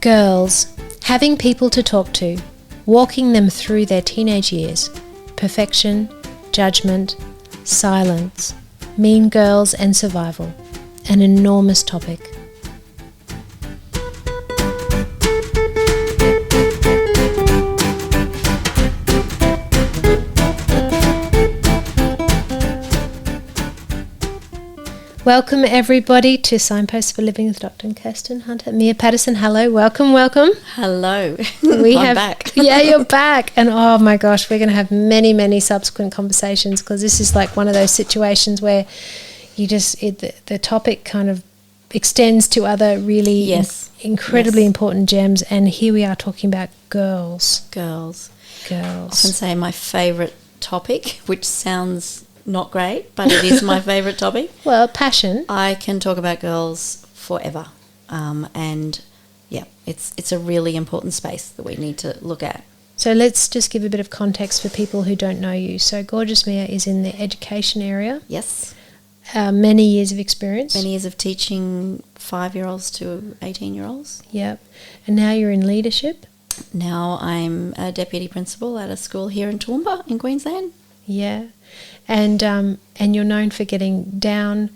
Girls, having people to talk to, walking them through their teenage years, perfection, judgment, silence, mean girls and survival, an enormous topic. Welcome everybody to Signposts for Living with Dr. Kirsten Hunter. Mia Patterson, hello, welcome. Hello. I'm back. Yeah, you're back. And oh my gosh, we're going to have many subsequent conversations because this is like one of those situations where you just, the topic kind of extends to other really incredibly important gems. And here we are talking about girls. Girls. I can say my favourite topic, which sounds not great, but it is my favourite topic. Well, passion. I can talk about girls forever. And yeah, it's a really important space that we need to look at. So let's just give a bit of context for people who don't know you. So Gorgeous Mia is in the education area. Yes. Many years of experience. Many years of teaching 5-year-olds to 18-year-olds. Yep. And now you're in leadership. Now I'm a deputy principal at a school here in Toowoomba in Queensland. Yeah. And you're known for getting down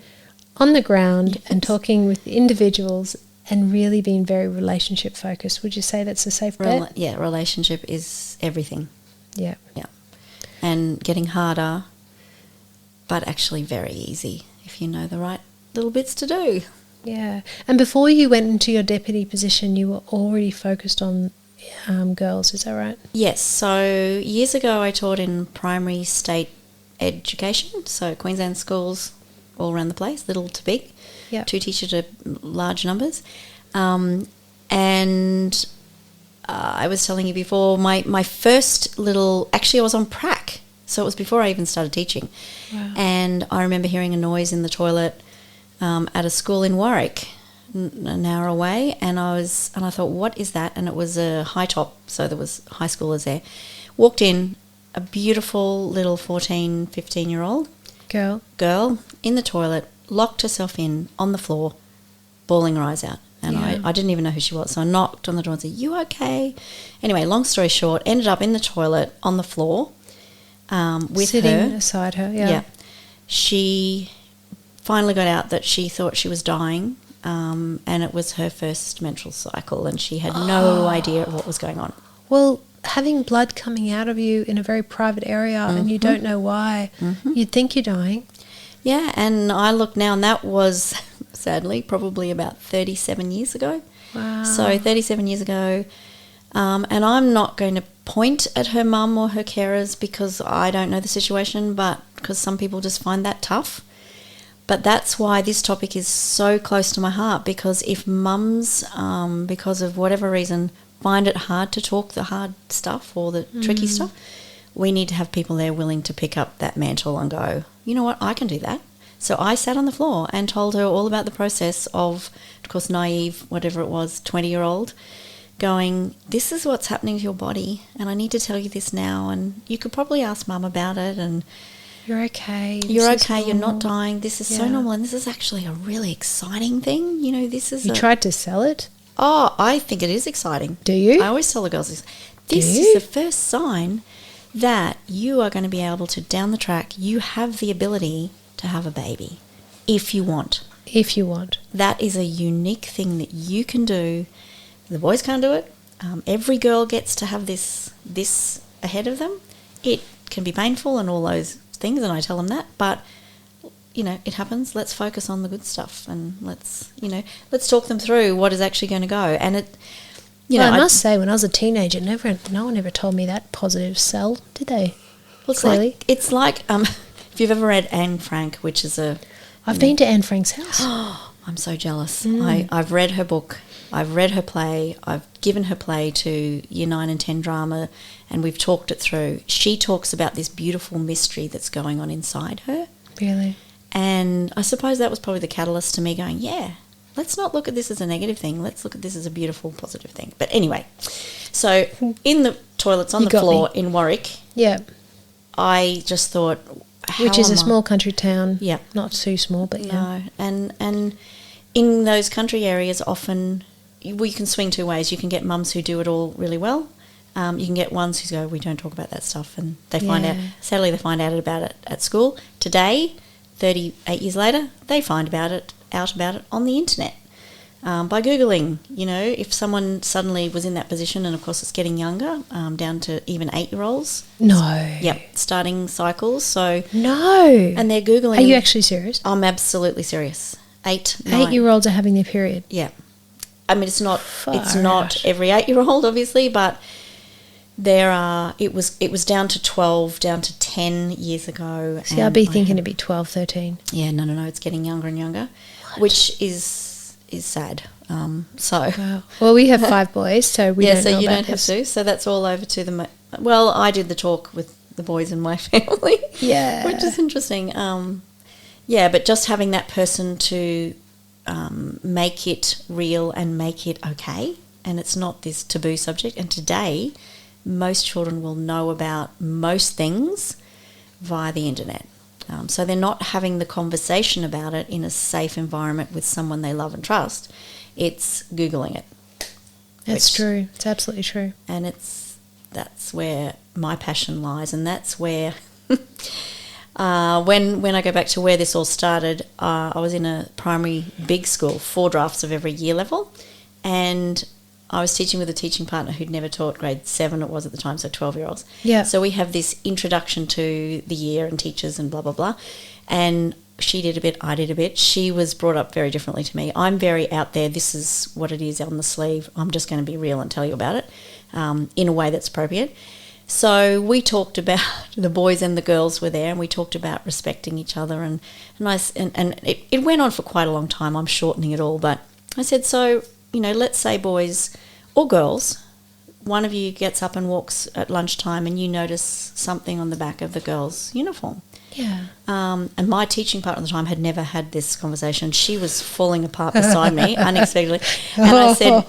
on the ground and talking with individuals and really being very relationship focused. Would you say that's a safe bet? Yeah, relationship is everything. Yeah. Yeah. And getting harder, but actually very easy if you know the right little bits to do. Yeah. And before you went into your deputy position, you were already focused on girls, is that right? Yes. So years ago I taught in primary state education, so Queensland schools all around the place, little to big, to teach to large numbers. And I was telling you before, my first actually I was on prac, so it was before I even started teaching. Wow. And I remember hearing a noise in the toilet at a school in Warwick, an hour away, and I thought, what is that? And it was a high top, so there was high schoolers there. Walked in, a beautiful little 14, 15-year-old girl in the toilet, locked herself in on the floor, bawling her eyes out. And I didn't even know who she was, so I knocked on the door and said, "You okay?" Anyway, long story short, ended up in the toilet on the floor with sitting her. Sitting beside her, yeah. She finally got out that she thought she was dying, and it was her first menstrual cycle, and she had no idea what was going on. Well, having blood coming out of you in a very private area and you don't know why, you'd think you're dying. Yeah, and I look now, and that was, sadly, probably about 37 years ago. Wow. So 37 years ago, and I'm not going to point at her mum or her carers because I don't know the situation, but because some people just find that tough. But that's why this topic is so close to my heart, because if mums, because of whatever reason, find it hard to talk the hard stuff or the tricky stuff, we need to have people there willing to pick up that mantle and go, you know what, I can do that. So I sat on the floor and told her all about the process of course, naive, whatever it was, 20-year-old, going, this is what's happening to your body and I need to tell you this now, and you could probably ask mum about it, and you're okay. You're okay. You're not dying. This is so normal, and this is actually a really exciting thing. You know, this is. You tried to sell it? Oh, I think it is exciting. Do you? I always tell the girls this is the first sign that you are going to be able to, down the track, you have the ability to have a baby if you want. If you want. That is a unique thing that you can do. The boys can't do it. Every girl gets to have this ahead of them. It can be painful and all those things, and I tell them that, but you know, it happens. Let's focus on the good stuff, and let's talk them through what is actually going to go. And it, I must say, when I was a teenager, no one ever told me that positive sell, did they? Well, it's like if you've ever read Anne Frank, which is I've been to Anne Frank's house. Oh, I'm so jealous. I've read her book. I've read her play. I've given her play to Year 9 and 10 drama, and we've talked it through. She talks about this beautiful mystery that's going on inside her. Really? And I suppose that was probably the catalyst to me going, yeah, let's not look at this as a negative thing. Let's look at this as a beautiful, positive thing. But anyway, so in the toilets on the floor in Warwick, I just thought, which is a small country town. Yeah. Not too small, but no. And in those country areas, often we can swing two ways. You can get mums who do it all really well. You can get ones who go, we don't talk about that stuff, and they find out. Sadly, they find out about it at school. Today, 38 years later, they find out about it on the internet by Googling. You know, if someone suddenly was in that position, and of course it's getting younger, down to even 8-year-olds. No. Yep, starting cycles. So no. And they're Googling. Are you actually serious? I'm absolutely serious. 9. 8-year-olds are having their period. Yeah. I mean, it's not every 8-year-old, obviously, but it was down to 12, down to 10 years ago. See, I'd be thinking it'd be 12, 13. Yeah, no, it's getting younger and younger, which is sad. Wow. Well, we have 5 boys, so we don't know so you about don't this. have to. So that's all over to them. Well, I did the talk with the boys in my family. Yeah. Which is interesting. But just having that person to make it real and make it okay, and it's not this taboo subject. And today, most children will know about most things via the internet. So they're not having the conversation about it in a safe environment with someone they love and trust. It's Googling it. That's true. It's absolutely true. And that's where my passion lies, and that's where when I go back to where this all started, I was in a primary big school, 4 drafts of every year level, and I was teaching with a teaching partner who'd never taught grade 7, it was at the time, so 12-year-olds. Yeah. So we have this introduction to the year and teachers and blah, blah, blah. And she did a bit, I did a bit. She was brought up very differently to me. I'm very out there. This is what it is on the sleeve. I'm just going to be real and tell you about it in a way that's appropriate. So we talked about, the boys and the girls were there, and we talked about respecting each other. And it went on for quite a long time. I'm shortening it all. But I said, so, let's say boys or girls, one of you gets up and walks at lunchtime and you notice something on the back of the girl's uniform. Yeah. And my teaching partner at the time had never had this conversation. She was falling apart beside me unexpectedly. And I said,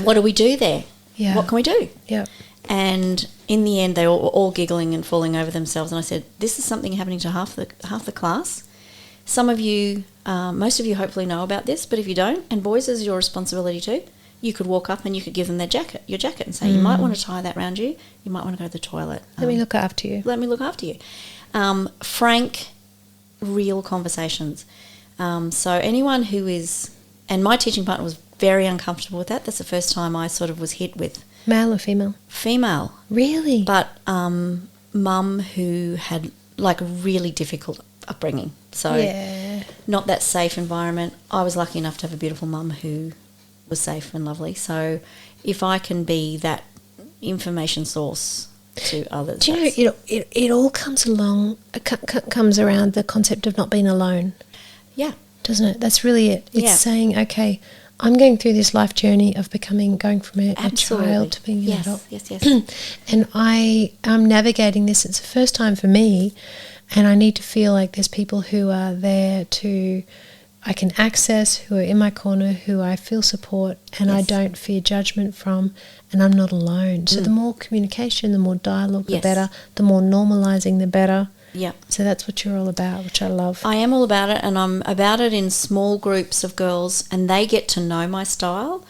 what do we do there? Yeah. What can we do? Yeah. And in the end, they were all giggling and falling over themselves. And I said, this is something happening to half the class. Some of you, most of you hopefully know about this, but if you don't, and boys, this is your responsibility too, you could walk up and you could give them your jacket and say, you might want to tie that around you. You might want to go to the toilet. Let me look after you. Let me look after you. Frank, real conversations. So anyone who is, and my teaching partner was very uncomfortable with that. That's the first time I sort of was hit with. Male or female? Female. Really? But mum who had like a really difficult upbringing. So not that safe environment. I was lucky enough to have a beautiful mum who was safe and lovely. So if I can be that information source to others. Do you know, it all comes around the concept of not being alone. Yeah. Doesn't it? That's really it. It's saying, okay, I'm going through this life journey of going from a child to being an adult. Yes. And I'm navigating this. It's the first time for me, and I need to feel like there's people who are there I can access, who are in my corner, who I feel support, and I don't fear judgment from, and I'm not alone. So the more communication, the more dialogue, the better. The more normalising, the better. Yeah. So that's what you're all about, which I love. I am all about it, and I'm about it in small groups of girls, and they get to know my style,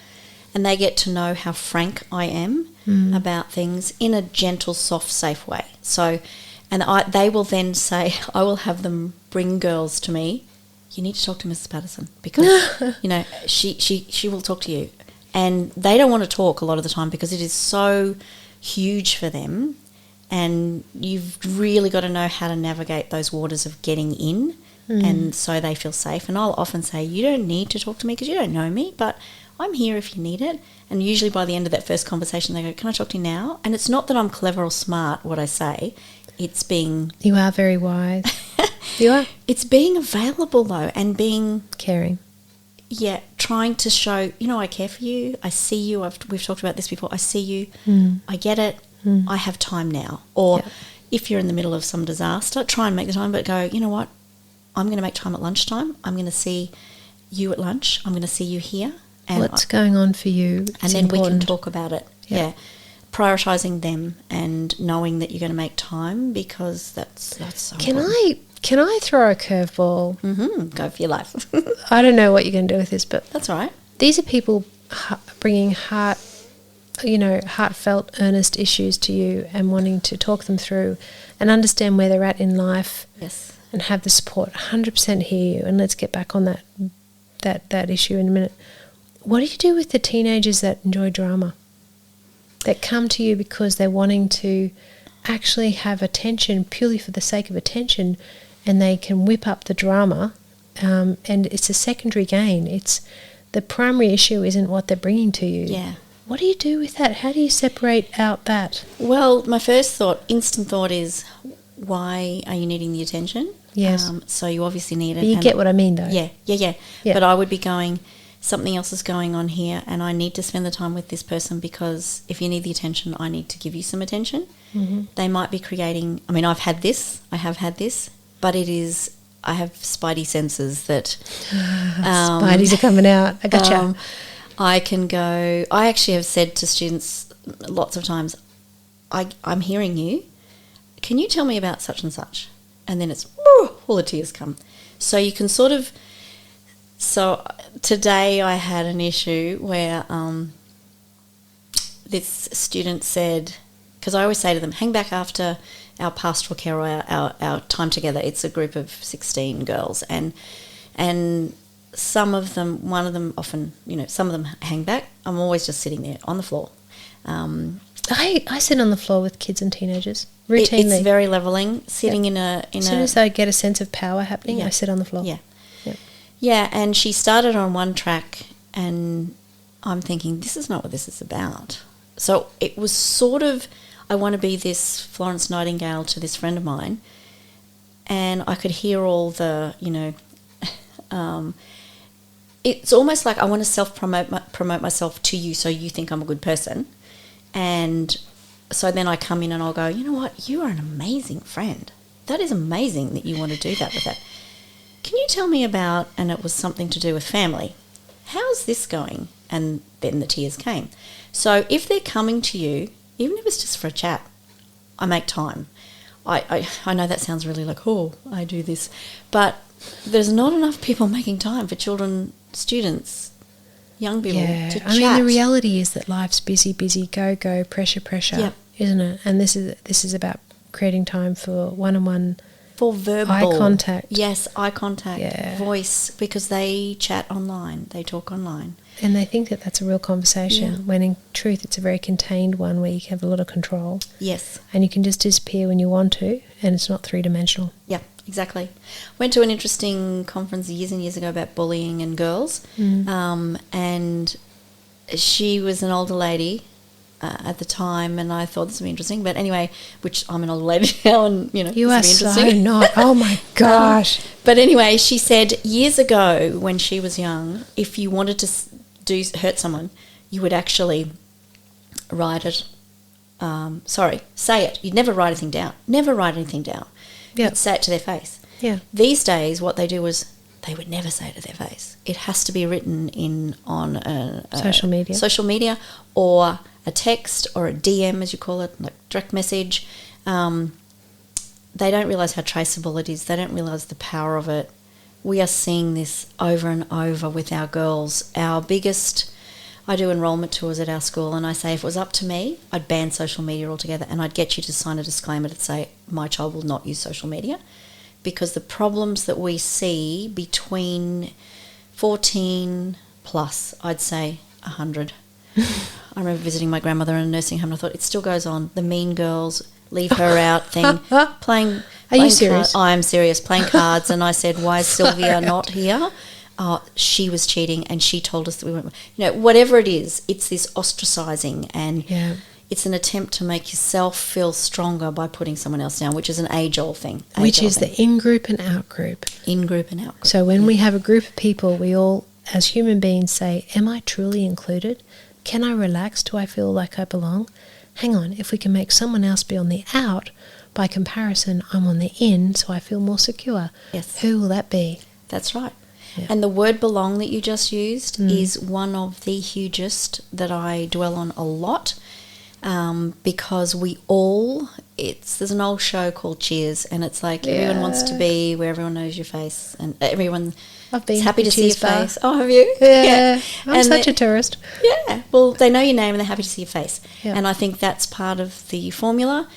and they get to know how frank I am about things in a gentle, soft, safe way. So, and they will then say, I will have them bring girls to me. You need to talk to Mrs. Patterson because, she will talk to you. And they don't want to talk a lot of the time because it is so huge for them. And you've really got to know how to navigate those waters of getting in, and so they feel safe. And I'll often say, you don't need to talk to me because you don't know me, but I'm here if you need it. And usually by the end of that first conversation, they go, can I talk to you now? And it's not that I'm clever or smart, what I say. It's being... You are very wise. You are. It's being available, though, and being... Caring. Yeah, trying to show, I care for you. I see you. We've talked about this before. I see you. I get it. I have time now. Or if you're in the middle of some disaster, try and make the time, but go, you know what? I'm going to make time at lunchtime. I'm going to see you at lunch. I'm going to see you here. And what's going on for you? And then we can talk about it. Yeah. Prioritising them and knowing that you're going to make time because that's so important. Can I throw a curveball? Go for your life. I don't know what you're going to do with this, but... That's all right. These are people bringing heartfelt, earnest issues to you and wanting to talk them through and understand where they're at in life. Yes. And have the support. 100% hear you. And let's get back on that issue in a minute. What do you do with the teenagers that enjoy drama? That come to you because they're wanting to actually have attention purely for the sake of attention, and they can whip up the drama, and it's a secondary gain. It's the primary issue isn't what they're bringing to you. Yeah. What do you do with that? How do you separate out that? Well, my instant thought is, why are you needing the attention? Yes. So you obviously need it. But you get what I mean, though. Yeah. But I would be going, something else is going on here, and I need to spend the time with this person, because if you need the attention, I need to give you some attention. Mm-hmm. They might be creating, I have had this, but I have spidey senses that... Spideys are coming out. I gotcha. I actually have said to students lots of times, I'm hearing you. Can you tell me about such and such? And then it's, all the tears come. So you can sort of... So today I had an issue where this student said, because I always say to them, hang back after our pastoral care or our time together. It's a group of 16 girls, and some of them, one of them often, some of them hang back. I'm always just sitting there on the floor. I sit on the floor with kids and teenagers routinely. It's very leveling. Sitting in a. As soon as I get a sense of power happening, I sit on the floor. Yeah. Yeah, and she started on one track, and I'm thinking, this is not what this is about. So it was sort of, I want to be this Florence Nightingale to this friend of mine, and I could hear all the, it's almost like I want to promote myself to you so you think I'm a good person. And so then I come in and I'll go, you know what, you are an amazing friend. That is amazing that you want to do that with that. Can you tell me about, and it was something to do with family, how's this going? And then the tears came. So if they're coming to you, even if it's just for a chat, I make time. I know that sounds really like, I do this. But there's not enough people making time for children, students, young people to chat. I mean, the reality is that life's busy, go, pressure, isn't it? And this is about creating time for one-on-one, for verbal eye contact. Yes, eye contact, voice, because they chat online, they talk online. And they think that that's a real conversation, when in truth it's a very contained one where you have a lot of control. Yes. And you can just disappear when you want to, and it's not three-dimensional. Yeah, exactly. Went to an interesting conference years and years ago about bullying and girls, and she was an older lady at the time, and I thought this would be interesting. But anyway, which I'm an older lady now, and you are so not. Oh my gosh! But anyway, she said years ago when she was young, if you wanted to hurt someone, you would actually write it. Say it. You'd never write anything down. Never write anything down. Yeah. You'd say it to their face. Yeah. These days, what they do is they would never say it to their face. It has to be written on social media, or a text or a DM, as you call it, like direct message. They don't realise how traceable it is. They don't realise the power of it. We are seeing this over and over with our girls. I do enrolment tours at our school, and I say if it was up to me, I'd ban social media altogether, and I'd get you to sign a disclaimer to say my child will not use social media, because the problems that we see between 14 plus, I'd say 100. I remember visiting my grandmother in a nursing home, and I thought, it still goes on. The mean girls, leave her out thing, playing. Are you serious? I am serious, playing cards. And I said, why is Sylvia not here? She was cheating, and she told us that we weren't. Whatever it is, it's this ostracising, and it's an attempt to make yourself feel stronger by putting someone else down, which is an age-old thing. Which is the in-group and out-group. In-group and out-group. So when we have a group of people, we all, as human beings, say, am I truly included? Can I relax? Do I feel like I belong? Hang on, if we can make someone else be on the out, by comparison, I'm on the in, so I feel more secure. Yes. Who will that be? That's right. Yeah. And the word belong that you just used is one of the hugest that I dwell on a lot, because we all, there's an old show called Cheers, and it's like everyone wants to be where everyone knows your face, and everyone I've been is happy to see your bar. face. Oh, have you? Yeah. I'm And such a tourist. Yeah. Well, they know your name and they're happy to see your face. Yeah. And I think that's part of the formula.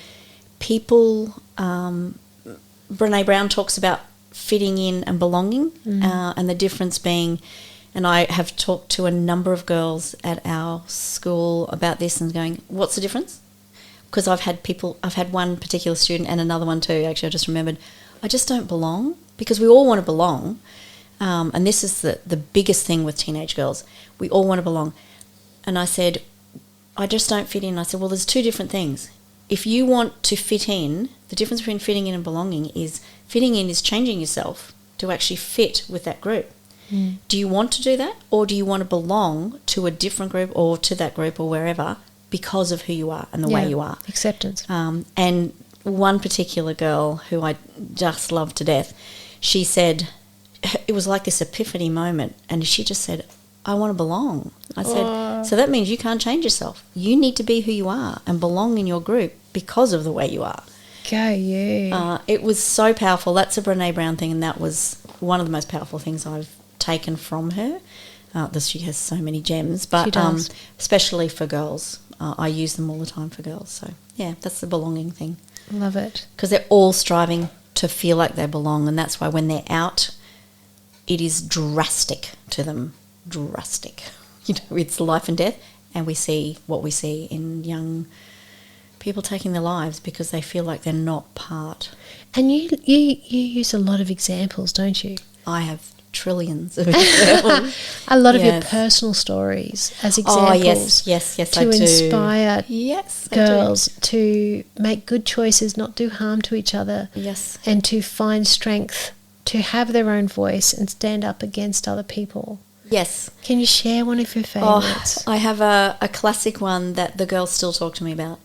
People, Brene Brown talks about fitting in and belonging, and the difference being, and I have talked to a number of girls at our school about this and going, what's the difference? Because I've had one particular student and another one too, actually, I just remembered, I just don't belong, because we all want to belong. And this is the biggest thing with teenage girls. We all want to belong. And I said, I just don't fit in. I said, well, there's two different things. If you want to fit in, the difference between fitting in and belonging is fitting in is changing yourself to actually fit with that group. Do you want to do that, or do you want to belong to a different group or to that group or wherever because of who you are and the way you are? Acceptance. And one particular girl who I just love to death, she said, it was like this epiphany moment, and she just said, I want to belong. I said, so that means you can't change yourself. You need to be who you are and belong in your group because of the way you are. Go you. It was so powerful. That's a Brene Brown thing, and that was one of the most powerful things I've taken from her. She has so many gems, but especially for girls. I use them all the time for girls. So, yeah, that's the belonging thing. Love it. Because they're all striving to feel like they belong, and that's why when they're out, it is drastic to them. Drastic. It's life and death, and we see what we see in young people taking their lives because they feel like they're not part. And you use a lot of examples, don't you? I have trillions of examples. A lot of your personal stories as examples. Oh, yes, I do. To inspire girls to make good choices, not do harm to each other. Yes. And to find strength, to have their own voice and stand up against other people. Yes. Can you share one of your favourites? I have a classic one that the girls still talk to me about.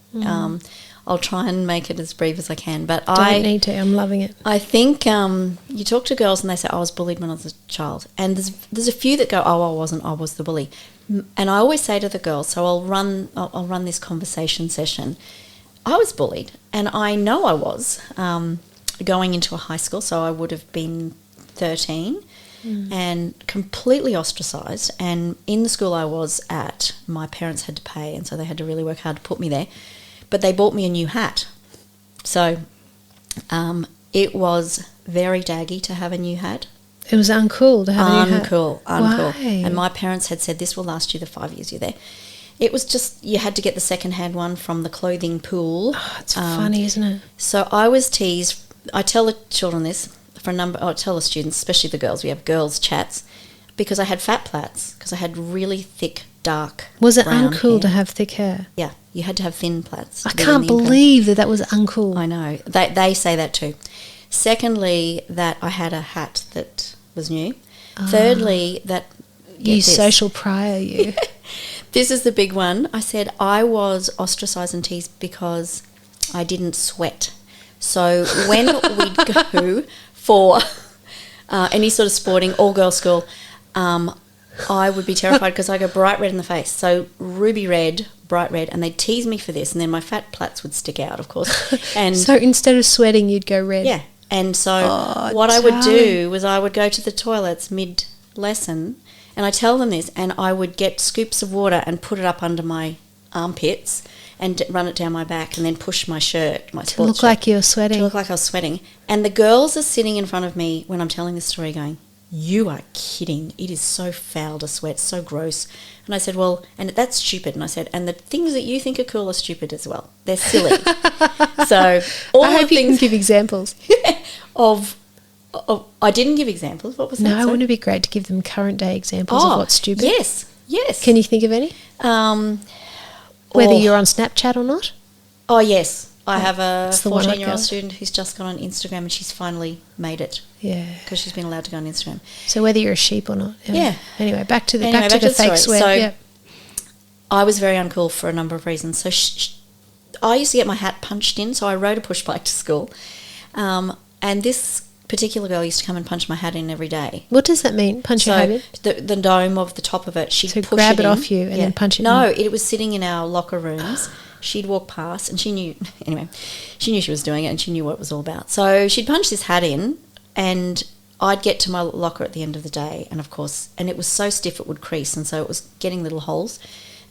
I'll try and make it as brief as I can. But Don't need to. I'm loving it. I think you talk to girls and they say, I was bullied when I was a child. And there's a few that go, I wasn't, I was the bully. And I always say to the girls, so I'll run this conversation session. I was bullied, and I know I was going into a high school, so I would have been 13. And completely ostracised, and in the school I was at, my parents had to pay, and so they had to really work hard to put me there, but they bought me a new hat, so it was very daggy to have a new hat. It was uncool to have a new hat. Uncool. Why? And my parents had said, this will last you the 5 years you're there. It was just, you had to get the second-hand one from the clothing pool. It's funny, isn't it? So I was teased. I tell the children this, I tell the students, especially the girls, we have girls' chats, because I had fat plaits, because I had really thick, dark Was it brown uncool hair. to have thick hair? Yeah, you had to have thin plaits. I can't believe that was uncool. I know. They say that too. Secondly, that I had a hat that was new. Thirdly, that... You social prior, you. This is the big one. I said I was ostracised and teased because I didn't sweat. So when we'd go for any sort of sporting all-girls school, I would be terrified because I go bright red in the face. So ruby red, bright red, and they'd tease me for this, and then my fat plaits would stick out, of course. And so instead of sweating, you'd go red. Yeah. And so what I would do was I would go to the toilets mid-lesson, and I tell them this, and I would get scoops of water and put it up under my armpits and run it down my back and then push my shirt, my sports shirt. To look like you're sweating. To look like I was sweating. And the girls are sitting in front of me when I'm telling this story going, you are kidding. It is so foul to sweat, so gross. And I said, well, and that's stupid. And I said, and the things that you think are cool are stupid as well. They're silly. So all I hope the you things can give examples. of I didn't give examples. What was that? No, wouldn't it be great to give them current day examples of what's stupid? Yes. Can you think of any? Whether you're on Snapchat or not? Oh, yes. I have a It's the one I 14-year-old go. student who's just gone on Instagram, and she's finally made it Yeah. because she's been allowed to go on Instagram. So whether you're a sheep or not. Yeah. Anyway, back to the Anyway, back to the fake story. sweat. So Yep. I was very uncool for a number of reasons. So I used to get my hat punched in, so I rode a push bike to school. And this particular girl used to come and punch my hat in every day. What does that mean? Punch your hat in? The dome of the top of it, she'd So push grab it in. off you and then punch it in? No, it was sitting in our locker rooms. She'd walk past and she knew, anyway, she knew she was doing it and she knew what it was all about. So she'd punch this hat in and I'd get to my locker at the end of the day and, of course, and it was so stiff it would crease and so it was getting little holes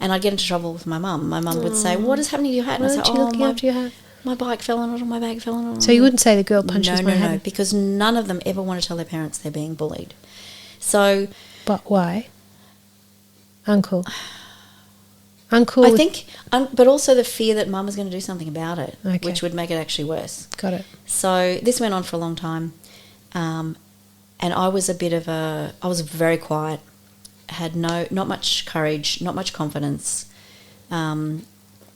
and I'd get into trouble with my mum. My mum would say, what is happening to your hat? And Why I'd aren't say, you looking after your hat? My bike fell on it or my bag fell on it. So you wouldn't say the girl punches my hat? No, because none of them ever want to tell their parents they're being bullied. So... But why? Uncle. I think, but also the fear that mum was going to do something about it, which would make it actually worse. Got it. So this went on for a long time, and I was I was very quiet, had not much courage, not much confidence, and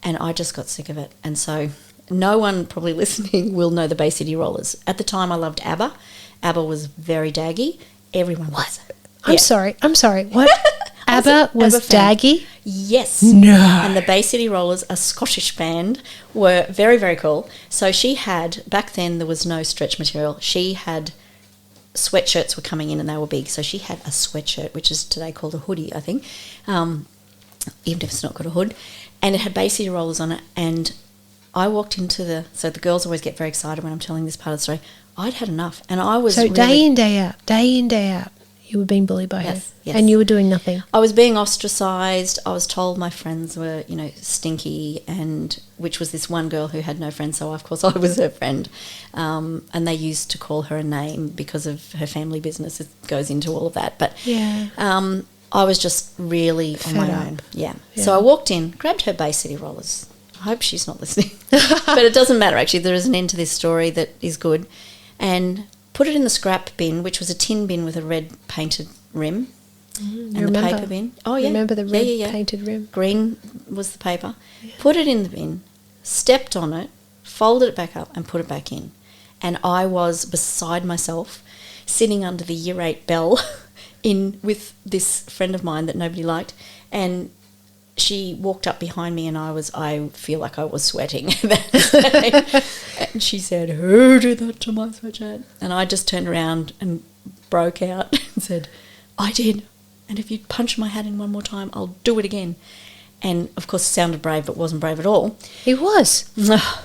I just got sick of it. And so no one probably listening will know the Bay City Rollers. At the time I loved ABBA. ABBA was very daggy. Everyone was. I'm sorry. What? ABBA was daggy? Yes. No. And the Bay City Rollers, a Scottish band, were very, very cool. So she had, back then there was no stretch material, she had, sweatshirts were coming in and they were big. So she had a sweatshirt, which is today called a hoodie, I think, even if it's not got a hood. And it had Bay City Rollers on it. And I walked into so the girls always get very excited when I'm telling this part of the story. I'd had enough. And I was day in, day out, you were being bullied by her. Yes. And you were doing nothing. I was being ostracised. I was told my friends were, stinky, and which was this one girl who had no friends, so of course I was her friend. And they used to call her a name because of her family business. It goes into all of that. But I was just really on my own. Yeah. So I walked in, grabbed her Bay City Rollers. I hope she's not listening. But it doesn't matter, actually. There is an end to this story that is good. And put it in the scrap bin, which was a tin bin with a red painted rim, and the paper bin. Oh, yeah. Remember the red painted rim? Green was the paper. Yeah. Put it in the bin, stepped on it, folded it back up and put it back in. And I was beside myself, sitting under the Year 8 bell with this friend of mine that nobody liked, and she walked up behind me and I feel like I was sweating that day. And she said, "Who did that to my sweatshirt?" And I just turned around and broke out and said, "I did. And if you punch my hat in one more time, I'll do it again." And, of course, it sounded brave, but wasn't brave at all. It was.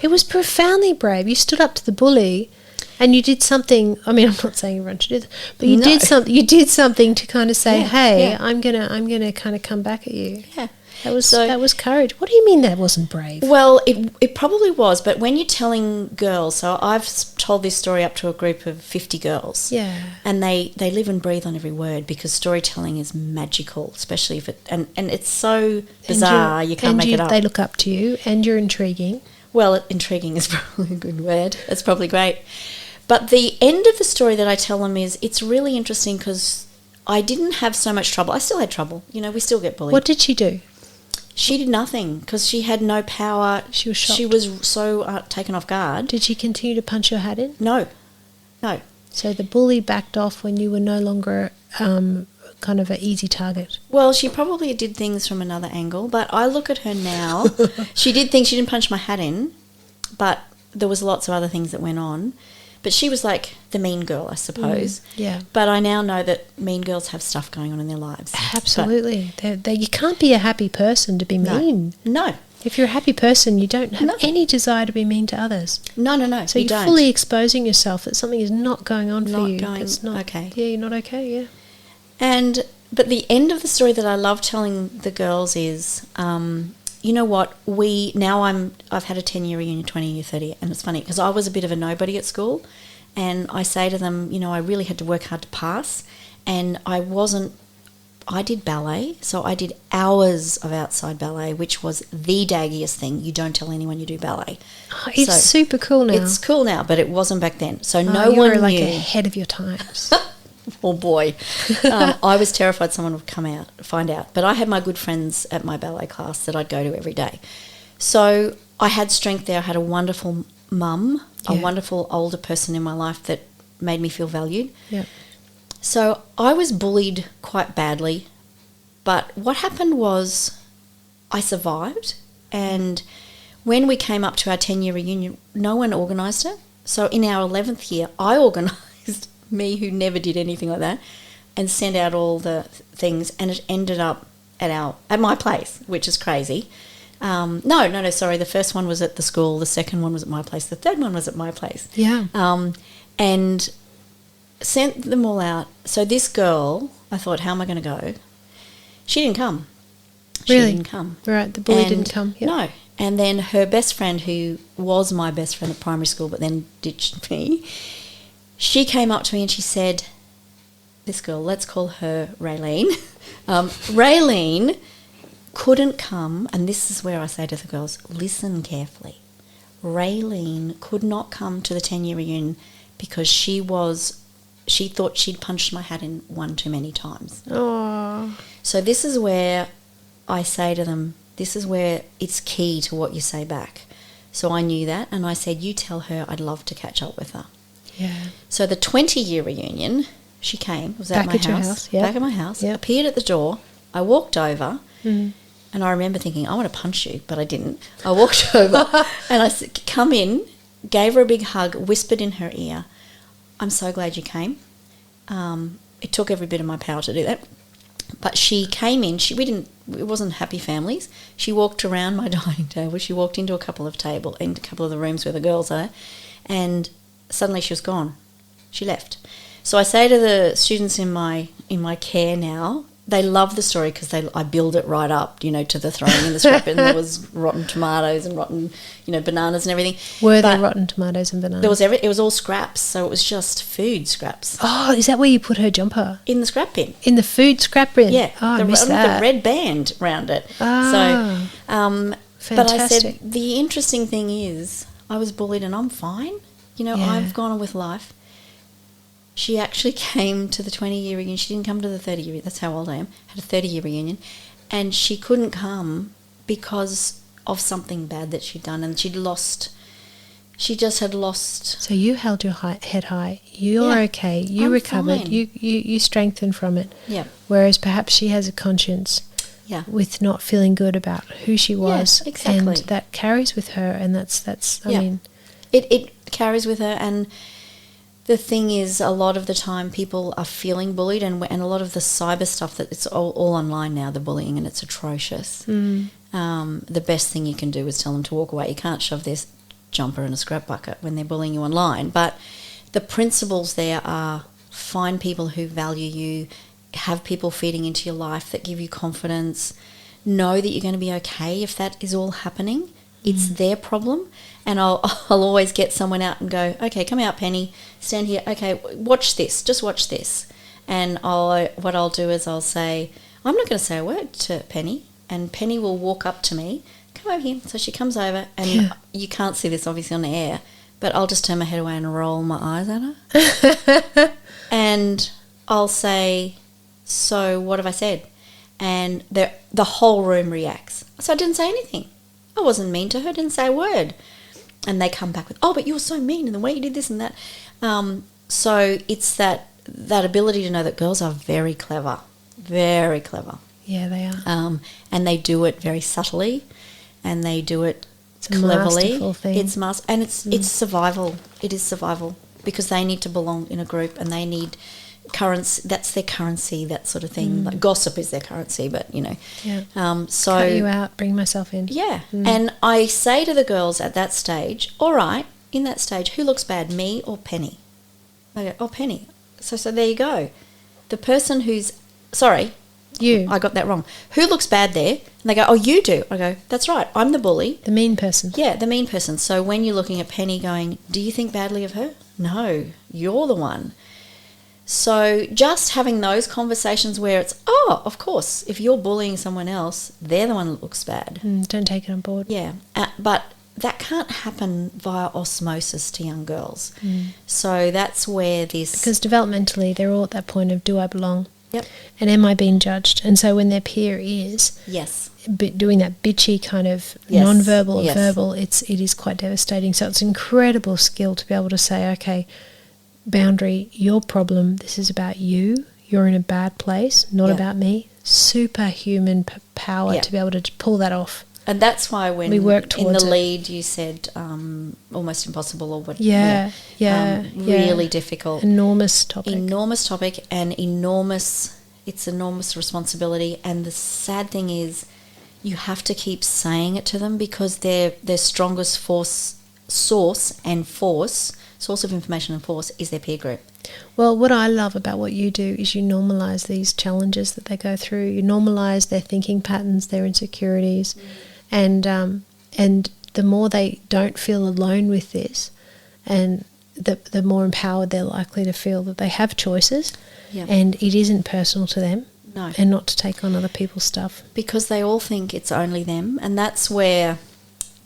It was profoundly brave. You stood up to the bully and you did something. I mean, I'm not saying everyone should do this, but you did something. You did something to kind of say, "Hey, I'm gonna kind of come back at you." Yeah. That was courage. What do you mean that wasn't brave? Well, it probably was, but when you're telling girls, so I've told this story up to a group of 50 girls. Yeah. And they live and breathe on every word because storytelling is magical, especially if and it's so bizarre, you can't make it up. They look up to you and you're intriguing. Well, intriguing is probably a good word. That's probably great. But the end of the story that I tell them it's really interesting because I didn't have so much trouble. I still had trouble. We still get bullied. What did she do? She did nothing because she had no power. She was shocked. She was so taken off guard. Did she continue to punch your hat in? No. So the bully backed off when you were no longer kind of an easy target. Well, she probably did things from another angle, but I look at her now. She did things. She didn't punch my hat in, but there was lots of other things that went on. But she was like the mean girl, I suppose. Yeah. But I now know that mean girls have stuff going on in their lives. Absolutely. You can't be a happy person to be mean. No. If you're a happy person, you don't have any desire to be mean to others. No. So you're fully exposing yourself that something is not going on for you. It's not okay. Yeah, you're not okay, yeah. But the end of the story that I love telling the girls is... you know what? I've had a 10-year reunion, 20-year, 30, and it's funny because I was a bit of a nobody at school, and I say to them, I really had to work hard to pass, and I did ballet, so I did hours of outside ballet, which was the daggiest thing. You don't tell anyone you do ballet. Oh, it's super cool now. It's cool now, but it wasn't back then. So no you one were like knew. ahead of your times. Oh boy. I was terrified someone would find out. But I had my good friends at my ballet class that I'd go to every day. So I had strength there. I had a wonderful mum, a wonderful older person in my life that made me feel valued. Yeah. So I was bullied quite badly. But what happened was I survived. And when we came up to our 10-year reunion, no one organised it. So in our 11th year, I organised me who never did anything like that, and sent out all the things, and it ended up at my place, which is crazy. No, sorry. The first one was at the school. The second one was at my place. The third one was at my place. Yeah. And sent them all out. So this girl, I thought, how am I going to go? She didn't come. Really? She didn't come. Right, the bully didn't come. Yep. No. And then her best friend, who was my best friend at primary school but then ditched me, she came up to me and she said, this girl, let's call her Raylene. Raylene couldn't come, and this is where I say to the girls, listen carefully. Raylene could not come to the 10-year reunion because she thought she'd punched my hat in one too many times. Oh. So this is where I say to them, this is where it's key to what you say back. So I knew that, and I said, you tell her I'd love to catch up with her. Yeah. So the 20-year reunion, she came, was at Back my at your house, house, yep. back at my house, Yep. appeared at the door. I walked over, and I remember thinking, I want to punch you, but I didn't. I walked over, and I said, come in, gave her a big hug, whispered in her ear, I'm so glad you came. It took every bit of my power to do that. But she came in, it wasn't happy families. She walked around my dining table, she walked into a couple of the rooms where the girls are, and suddenly she was gone. She left. So I say to the students in my care now, they love the story because I build it right up, to the throwing in the scrap bin. There was rotten tomatoes and rotten, bananas and everything. Were there rotten tomatoes and bananas? There was it was all scraps, so it was just food scraps. Oh, is that where you put her jumper? In the scrap bin. In the food scrap bin? Yeah. Oh, I missed that. The red band around it. Ah, so, fantastic. But I said, the interesting thing is, I was bullied and I'm fine. I've gone on with life. She actually came to the 20-year reunion. She didn't come to the 30-year. That's how old I am. Had a 30-year reunion. And she couldn't come because of something bad that she'd done. And she just had lost. So you held your head high. You're okay. You recovered. Fine. You strengthened from it. Yeah. Whereas perhaps she has a conscience. Yeah. With not feeling good about who she was. Yeah, exactly. And that carries with her. And that's I mean. It carries with her. And the thing is, a lot of the time people are feeling bullied, and a lot of the cyber stuff, that it's all online now, the bullying, and it's atrocious. The best thing you can do is tell them to walk away. You can't shove their jumper in a scrap bucket when they're bullying you online. But the principles there are, find people who value you, have people feeding into your life that give you confidence, know that you're going to be okay if that is all happening. It's their problem, and I'll always get someone out and go, okay, come out, Penny, stand here, okay, watch this, just watch this. And what I'll do is I'll say, I'm not going to say a word to Penny, and Penny will walk up to me, come over here. So she comes over, and you can't see this obviously on the air, but I'll just turn my head away and roll my eyes at her. And I'll say, so what have I said? And the whole room reacts. So I didn't say anything. I wasn't mean to her, didn't say a word. And they come back with, oh, but you were so mean in the way you did this and that. So it's that ability to know that girls are very clever, very clever. Yeah, they are. And they do it very subtly, and they do it It's cleverly. a masterful thing. It's survival. It is survival, because they need to belong in a group, and they need currency. That's their currency, that sort of thing. Like gossip is their currency, but so cut you out, bring myself in. And I say to the girls at that stage, all right, in that stage, who looks bad, me or Penny? They go, oh, Penny. So there you go. The person who's You. I got that wrong. Who looks bad there? And they go, oh, you do. I go, that's right, I'm the bully. The mean person. Yeah, the mean person. So when you're looking at Penny going, do you think badly of her? No, you're the one. So just having those conversations where it's, oh, of course, if you're bullying someone else, they're the one that looks bad. Don't take it on board. Yeah, but that can't happen via osmosis to young girls. So that's where this... Because developmentally, they're all at that point of, do I belong? Yep. And am I being judged? And so when their peer is doing that bitchy kind of non-verbal or verbal, it is quite devastating. So it's an incredible skill to be able to say, okay, boundary, your problem, this is about you. You're in a bad place, not about me. Superhuman power to be able to pull that off. And that's why when we work in the towards it. lead you said almost impossible or what? Really difficult. Enormous topic. And it's enormous responsibility. And the sad thing is you have to keep saying it to them because their strongest source of information and force is their peer group. Well, what I love about what you do is you normalise these challenges that they go through. You normalise their thinking patterns, their insecurities, and the more they don't feel alone with this, and the more empowered they're likely to feel that they have choices, and it isn't personal to them, and not to take on other people's stuff. Because they all think it's only them, and that's where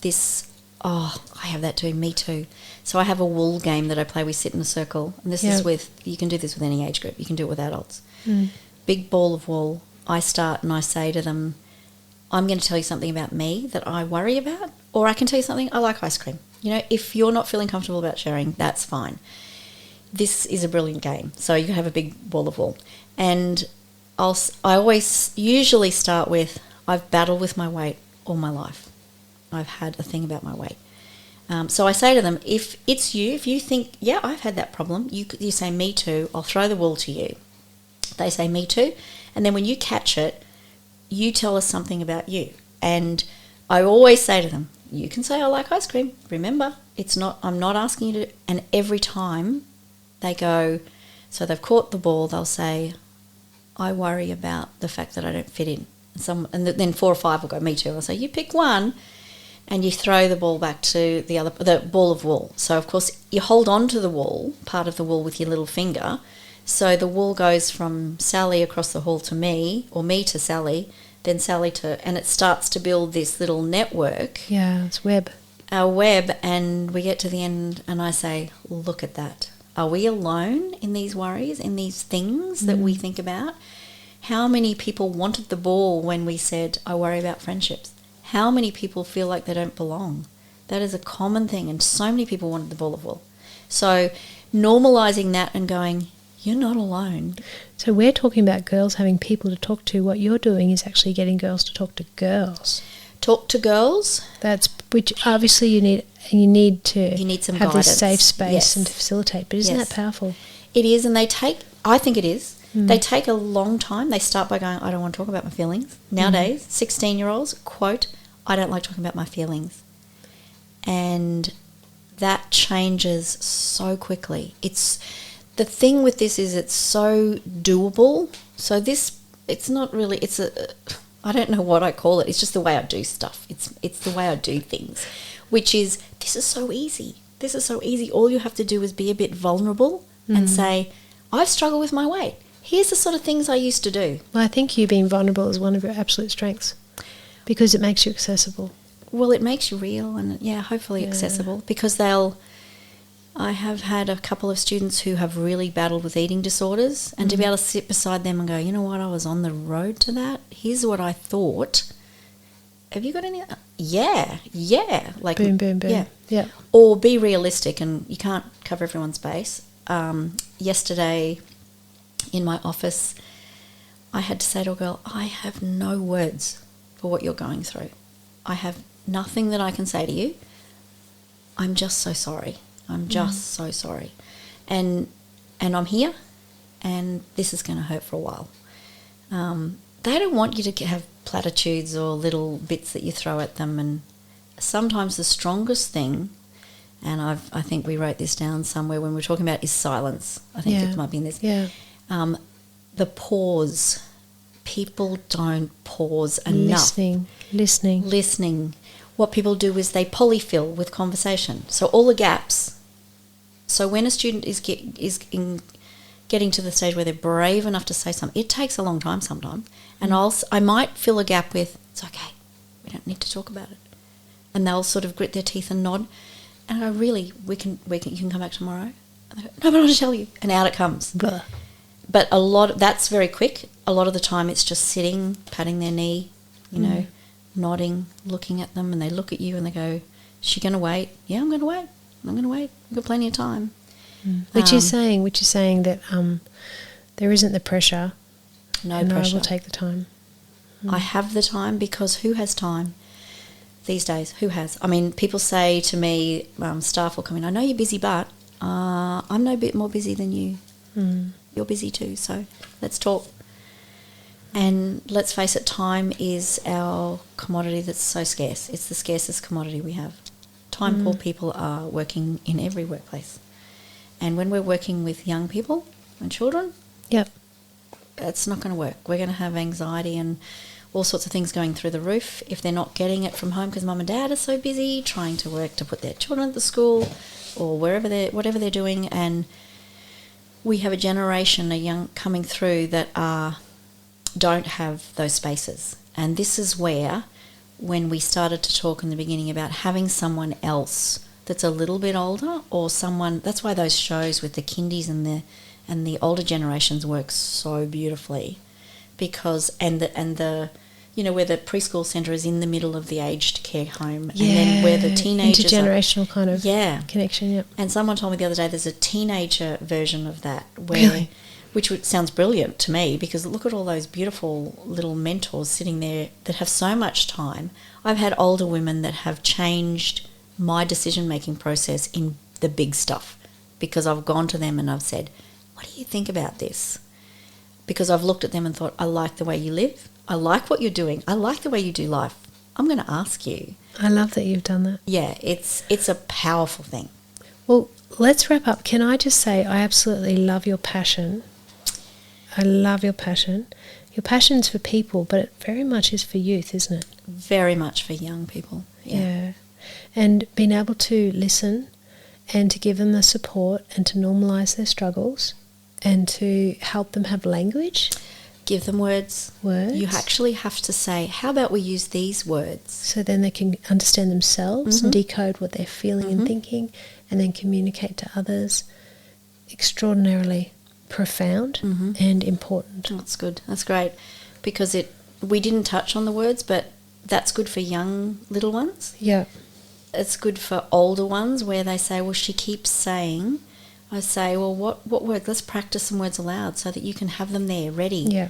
this, I have that too, me too. So I have a wool game that I play. We sit in a circle, and this is you can do this with any age group. You can do it with adults. Big ball of wool. I start and I say to them, I'm going to tell you something about me that I worry about, or I can tell you something, I like ice cream. If you're not feeling comfortable about sharing, that's fine. This is a brilliant game. So you have a big ball of wool. And I always usually start with, I've battled with my weight all my life. I've had a thing about my weight. So I say to them, if it's you, if you think, I've had that problem, you say, me too, I'll throw the wool to you. They say, me too. And then when you catch it, you tell us something about you. And I always say to them, you can say, I like ice cream. Remember, I'm not asking you to. And every time they go, so they've caught the ball, they'll say, I worry about the fact that I don't fit in. And then 4 or 5 will go, me too. I'll say, you pick one. And you throw the ball back to the ball of wool. So, of course, you hold on to the wool, part of the wool with your little finger. So the wool goes from Sally across the hall to me, or me to Sally, then Sally to... And it starts to build this little network. Yeah, it's our web, and we get to the end and I say, look at that. Are we alone in these worries, in these things that we think about? How many people wanted the ball when we said, I worry about friendships? How many people feel like they don't belong? That is a common thing, and so many people wanted the ball of wool. So normalising that and going, you're not alone. So we're talking about girls having people to talk to. What you're doing is actually getting girls to talk to girls. Talk to girls. Which obviously you need some have guidance. This safe space and to facilitate. But isn't that powerful? It is, and I think it is. They take a long time. They start by going, I don't want to talk about my feelings. Nowadays, 16-year-olds, quote, I don't like talking about my feelings. And that changes so quickly. The thing with this is it's so doable. So it's not really, I don't know what I call it. It's just the way I do stuff. It's the way I do things, which is, this is so easy. This is so easy. All you have to do is be a bit vulnerable and say, I've struggled with my weight. Here's the sort of things I used to do. Well, I think you being vulnerable is one of your absolute strengths because it makes you accessible. Well, it makes you real and, hopefully accessible, because I have had a couple of students who have really battled with eating disorders, and to be able to sit beside them and go, you know what, I was on the road to that. Here's what I thought. Have you got any? Yeah. Like, boom, boom, boom. Yeah. Or be realistic, and you can't cover everyone's base. Yesterday in my office, I had to say to a girl, I have no words for what you're going through. I have nothing that I can say to you. I'm just so sorry. I'm just so sorry. And I'm here, and this is going to hurt for a while. They don't want you to have platitudes or little bits that you throw at them. And sometimes the strongest thing, and I think we wrote this down somewhere when we were talking about, is silence. I think it might be in this. Yeah. The pause. People don't pause enough. Listening. What people do is they polyfill with conversation. So all the gaps. So when a student is getting to the stage where they're brave enough to say something, it takes a long time sometimes. And I might fill a gap with, it's okay, we don't need to talk about it. And they'll sort of grit their teeth and nod. And I go, really, you can come back tomorrow? And they go, no, but I want to tell you. And out it comes. Blah. But that's very quick. A lot of the time it's just sitting, patting their knee, nodding, looking at them, and they look at you and they go, is she going to wait? Yeah, I'm going to wait. I've got plenty of time. Which is saying that there isn't the pressure. No and pressure. I will take the time. I have the time, because who has time? these days. Who has? I mean, people say to me, staff will come in, I know you're busy, but I'm no bit more busy than you. You're busy too, so let's talk. And let's face it, time is our commodity that's so scarce. It's the scarcest commodity we have. Time poor people are working in every workplace. And when we're working with young people and children, it's not going to work. We're going to have anxiety and all sorts of things going through the roof if they're not getting it from home because mum and dad are so busy trying to work to put their children at the school or whatever they're doing. And we have a generation, coming through that don't have those spaces. And this is where, when we started to talk in the beginning about having someone else that's a little bit older or someone, that's why those shows with the kindies and the older generations work so beautifully, because and the where the preschool centre is in the middle of the aged care home, and then where the teenagers intergenerational kind of connection. And someone told me the other day there's a teenager version of that where which sounds brilliant to me, because look at all those beautiful little mentors sitting there that have so much time. I've had older women that have changed my decision-making process in the big stuff, because I've gone to them and I've said, what do you think about this? Because I've looked at them and thought, I like the way you live. I like what you're doing. I like the way you do life. I'm going to ask you. I love that you've done that. Yeah, it's a powerful thing. Well, let's wrap up. Can I just say I absolutely love your passion. I love your passion. Your passion's for people, but it very much is for youth, isn't it? Very much for young people. Yeah. And being able to listen and to give them the support and to normalise their struggles and to help them have language. Give them words. You actually have to say, how about we use these words? So then they can understand themselves and decode what they're feeling and thinking, and then communicate to others. Extraordinarily profound and important. That's good. That's great. Because we didn't touch on the words, but that's good for young little ones. Yeah. It's good for older ones where they say, well, she keeps saying. I say, well, what word? Let's practice some words aloud so that you can have them there ready. Yeah.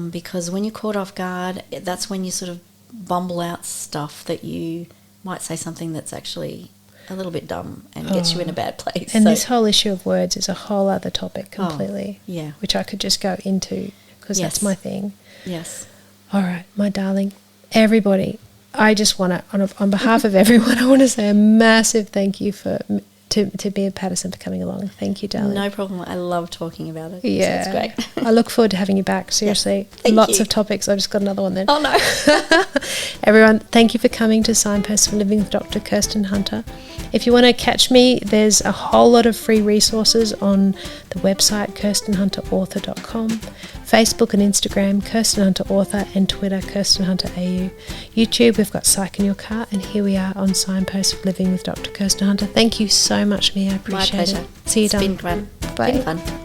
Because when you're caught off guard, that's when you sort of bumble out stuff that you might say something that's actually a little bit dumb and gets you in a bad place. And this whole issue of words is a whole other topic completely. Yeah. Which I could just go into because that's my thing. Yes. All right, my darling, everybody, I just want to, on behalf of everyone, I want to say a massive thank you to be a Patterson for coming along. Thank you, darling. No problem. I love talking about it. Yeah. So it's great. I look forward to having you back, seriously. Yeah. Lots of topics. I've just got another one then. Oh, no. Everyone, thank you for coming to Signposts for Living with Dr. Kirsten Hunter. If you want to catch me, there's a whole lot of free resources on the website kirstenhunterauthor.com, Facebook and Instagram Kirsten Hunter Author, and Twitter Kirsten Hunter AU. YouTube, we've got Psych in Your Car, and here we are on Signposts for Living with Dr. Kirsten Hunter. Thank you so much, Mia. I appreciate it. My pleasure. See you, It's been fun. Bye. Been fun.